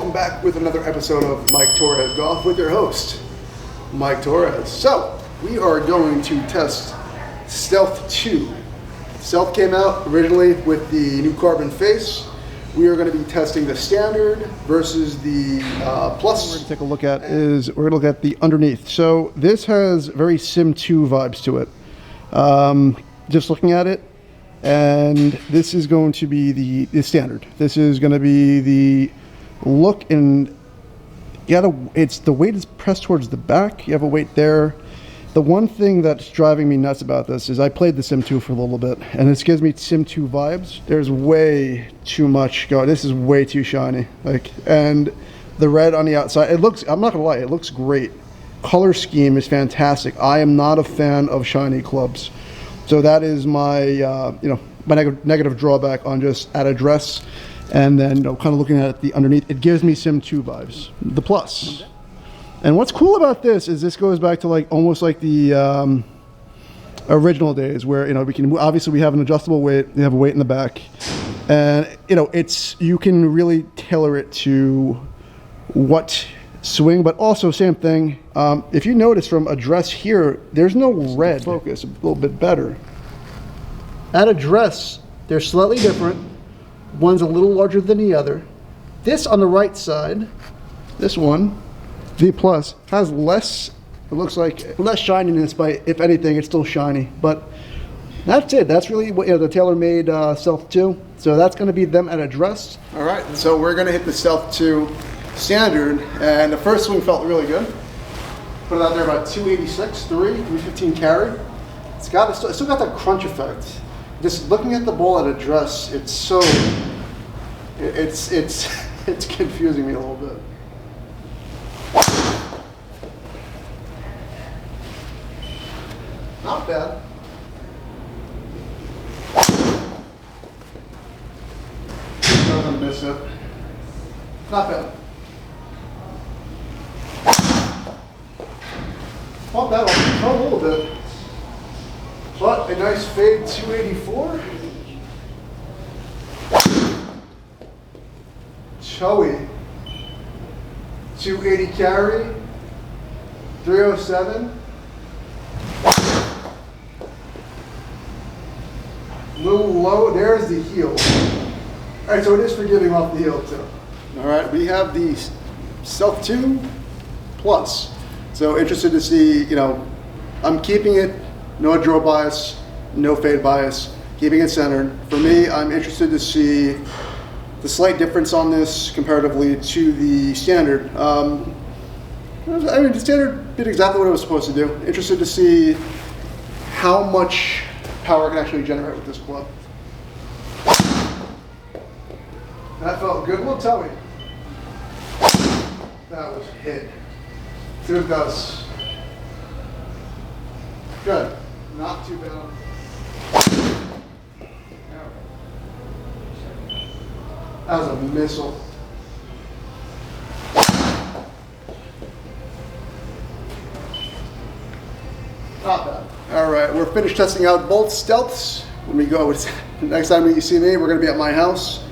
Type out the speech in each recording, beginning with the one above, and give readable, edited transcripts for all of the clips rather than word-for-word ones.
welcome back with another episode of Mike Torres Golf with your host, Mike Torres. So, we are going to test Stealth 2. Stealth came out originally with the new carbon face. We are going to be testing the standard versus the plus. What we're going to take a look at is we're going to look at the underneath. So this has very Sim 2 vibes to it. Just looking at it, and this is going to be the standard. This is going to be the look, and it's the weight is pressed towards the back. You have a weight there. The one thing that's driving me nuts about this is I played the Sim 2 for a little bit, and this gives me Sim 2 vibes. There's way too much going. This is way too shiny. And the red on the outside, it looks, I'm not gonna lie, it looks great. Color scheme is fantastic. I am not a fan of shiny clubs. So that is my, my negative drawback on just at address, and then kind of looking at the underneath. It gives me Sim 2 vibes. The plus. And what's cool about this is this goes back to almost like the original days where we can obviously have an adjustable weight, we have a weight in the back, and you can really tailor it to what swing, but also same thing. If you notice from address here, there's no red. Focus a little bit better. At address, they're slightly different. One's a little larger than the other. This on the right side, this one. V Plus has less, it looks like less shininess, but if anything, it's still shiny. But that's it. That's really what the Taylormade Stealth 2. So that's going to be them at address. All right, so we're going to hit the Stealth 2 standard, and the first swing felt really good. Put it out there about 286, 315 carry. It's still got that crunch effect. Just looking at the ball at address, it's so it's confusing me a little bit. Not bad. I'm gonna miss it. Not bad. Bump that off a little bit. But a nice fade 284. Choey. 280 carry. 307. A little low. There's the heel. All right, so it is forgiving off the heel too. All right, we have the Stealth 2 Plus. So interested to see, I'm keeping it, no draw bias, no fade bias, keeping it centered. For me, I'm interested to see the slight difference on this comparatively to the standard. The standard did exactly what it was supposed to do. Interested to see how much power I can actually generate with this club. That felt good. We'll tell me. That was hit. See what it does. Good. Not too bad. That was a missile. Not bad. All right, we're finished testing out both Stealths. When we go, next time you see me, we're going to be at my house.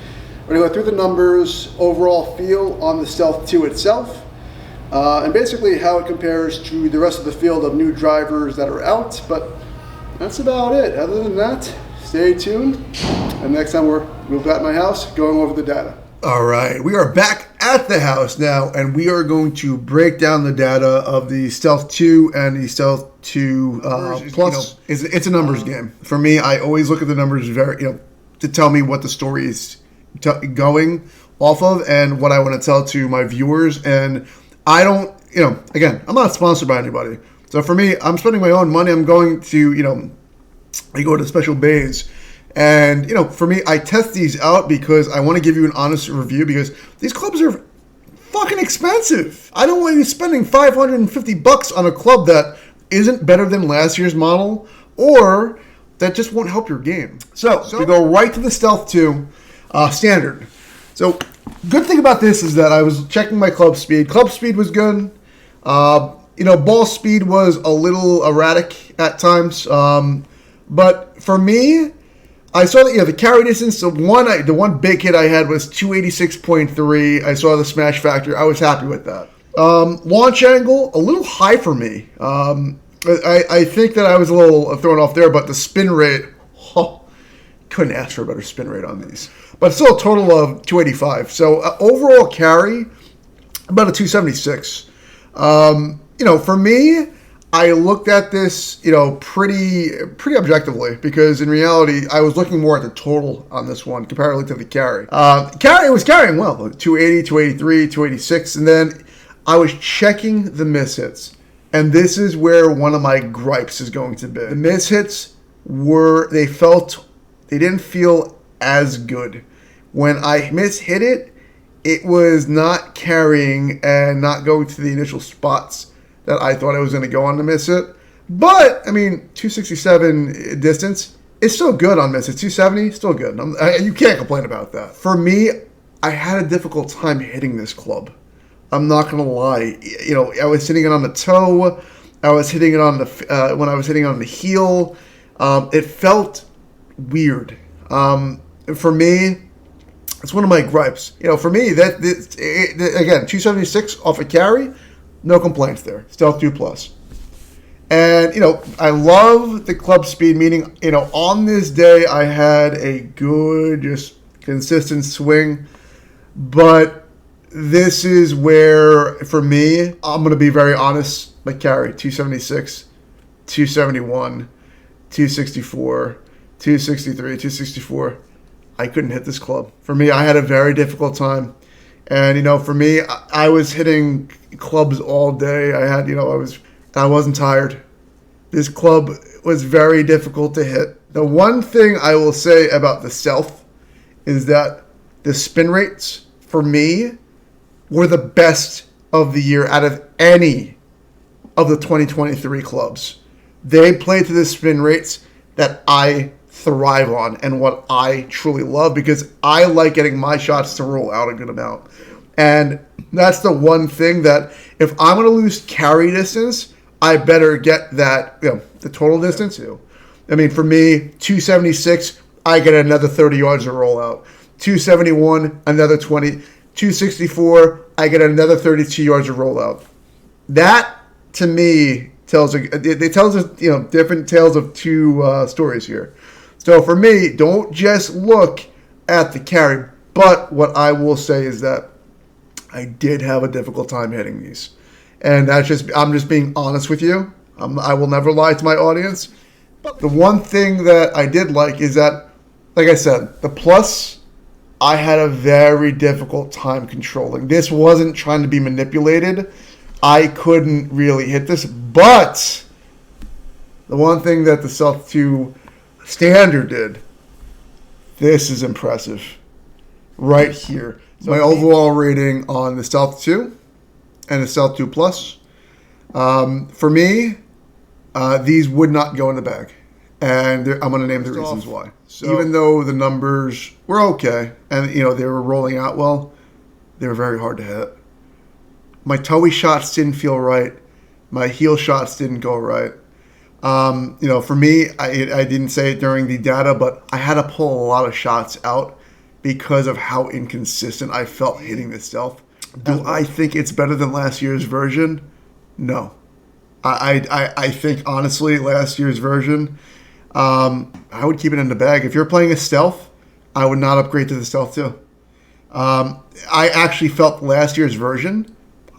We're going to go through the numbers, overall feel on the Stealth 2 itself, and basically how it compares to the rest of the field of new drivers that are out. But that's about it. Other than that, stay tuned. And next time we'll be at my house going over the data. All right, we are back at the house now, and we are going to break down the data of the Stealth 2 and the Stealth 2 Plus. It's a numbers game. For me, I always look at the numbers to tell me what the story is going off of and what I want to tell to my viewers. And I don't, again, I'm not sponsored by anybody. So for me, I'm spending my own money. I'm going to, I go to special bays. And, for me, I test these out because I want to give you an honest review because these clubs are fucking expensive. I don't want you spending $550 on a club that isn't better than last year's model or that just won't help your game. So we go right to the Stealth 2 standard. So good thing about this is that I was checking my club speed. Club speed was good. Ball speed was a little erratic at times. But for me, I saw that the carry distance. The one big hit I had was 286.3. I saw the smash factor. I was happy with that. Launch angle a little high for me. I think that I was a little thrown off there, but the spin rate, couldn't ask for a better spin rate on these. But still a total of 285. So overall carry, about a 276. For me, I looked at this, pretty objectively, because in reality, I was looking more at the total on this one comparatively to the carry. Carry was carrying well, 280, 283, 286, and then I was checking the miss hits. And this is where one of my gripes is going to be. The miss hits they didn't feel as good. When I mishit it, it was not carrying and not going to the initial spots that I thought I was going to go on to miss it. But, 267 distance is still good on miss it. 270, still good. You can't complain about that. For me, I had a difficult time hitting this club. I'm not going to lie. I was hitting it on the toe. I was hitting it on when I was hitting it on the heel. It felt weird. For me, it's one of my gripes. For me, again, 276 off a carry, no complaints there. Stealth 2+. And, I love the club speed, meaning, on this day I had a good, just consistent swing. But this is where, for me, I'm going to be very honest, my carry, 276, 271, 264, 263, 264. I couldn't hit this club. For me, I had a very difficult time. And, for me, I was hitting clubs all day. I wasn't tired. This club was very difficult to hit. The one thing I will say about the Stealth is that the spin rates, for me, were the best of the year out of any of the 2023 clubs. They played to the spin rates that I thrive on and what I truly love, because I like getting my shots to roll out a good amount. And that's the one thing that if I'm going to lose carry distance, I better get that, the total distance too. For me, 276, I get another 30 yards to roll out. 271, another 20. 264, I get another 32 yards of rollout. That, to me, tells us, different tales of two stories here. So for me, don't just look at the carry. But what I will say is that I did have a difficult time hitting these. And I'm just being honest with you. I will never lie to my audience. But the one thing that I did like is that, like I said, the plus, I had a very difficult time controlling. This wasn't trying to be manipulated. I couldn't really hit this. But the one thing that the Stealth 2 standard did, this is impressive. Right here. So my overall rating on the Stealth 2 and the Stealth 2 Plus. For me, these would not go in the bag. And I'm going to name the reasons why. So even though the numbers were okay and, they were rolling out well, they were very hard to hit. My toey shots didn't feel right. My heel shots didn't go right. For me, I didn't say it during the data, but I had to pull a lot of shots out because of how inconsistent I felt hitting the Stealth. Do I think it's better than last year's version? No. I think, honestly, last year's version, I would keep it in the bag. If you're playing a Stealth, I would not upgrade to the Stealth 2. I actually felt last year's version,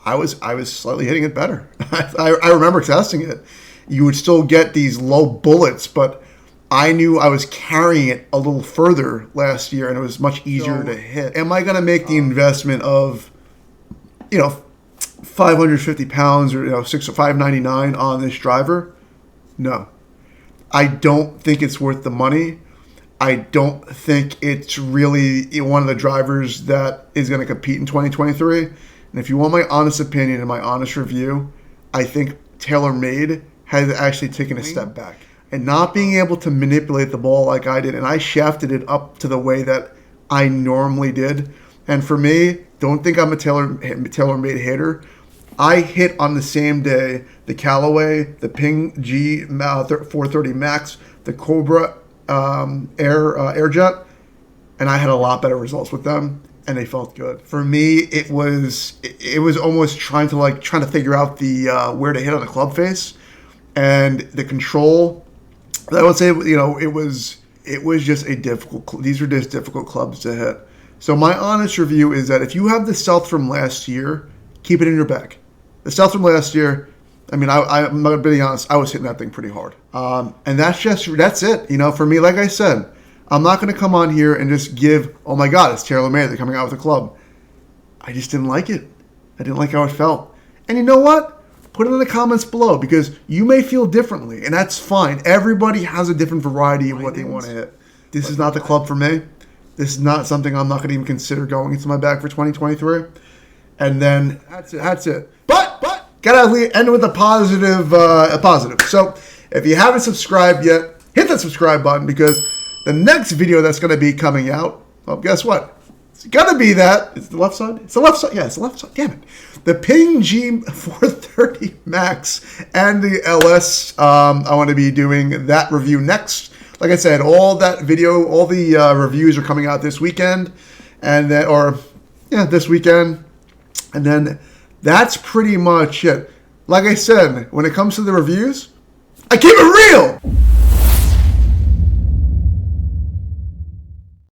I was slightly hitting it better. I remember testing it. You would still get these low bullets, but I knew I was carrying it a little further last year, and it was much easier to hit. Am I going to make the investment of, 550 pounds or $599 on this driver? No. I don't think it's worth the money. I don't think it's really one of the drivers that is going to compete in 2023. And if you want my honest opinion and my honest review, I think Taylormade has actually taken a step back. And not being able to manipulate the ball like I did, and I shafted it up to the way that I normally did. And for me, don't think I'm a Taylormade hitter. I hit on the same day the Callaway, the Ping G 430 Max, the Cobra Airjet, and I had a lot better results with them, and they felt good. For me, it was almost trying to figure out the where to hit on the club face, and the control. I would say, it was just a difficult. These were just difficult clubs to hit. So my honest review is that if you have the Stealth from last year, keep it in your bag. The Stealth from last year, I mean, I'm not being honest, I was hitting that thing pretty hard. And that's it. For me, like I said, I'm not going to come on here and just give, oh my God, it's Taylormade, they're coming out with a club. I just didn't like it. I didn't like how it felt. And you know what? Put it in the comments below, because you may feel differently, and that's fine. Everybody has a different variety of what they want to hit. This is not the club for me. This is not something I'm not going to even consider going into my bag for 2023. And then that's it. But gotta end with a positive. So if you haven't subscribed yet, hit that subscribe button, because the next video that's going to be coming out, well, guess what? It's going to be that. It's the left side. It's the left side. Yeah, it's the left side. Damn it. The Ping G430 Max and the LS. I want to be doing that review next. Like I said, all the reviews are coming out this weekend, this weekend, and then that's pretty much it. Like I said, when it comes to the reviews, I keep it real.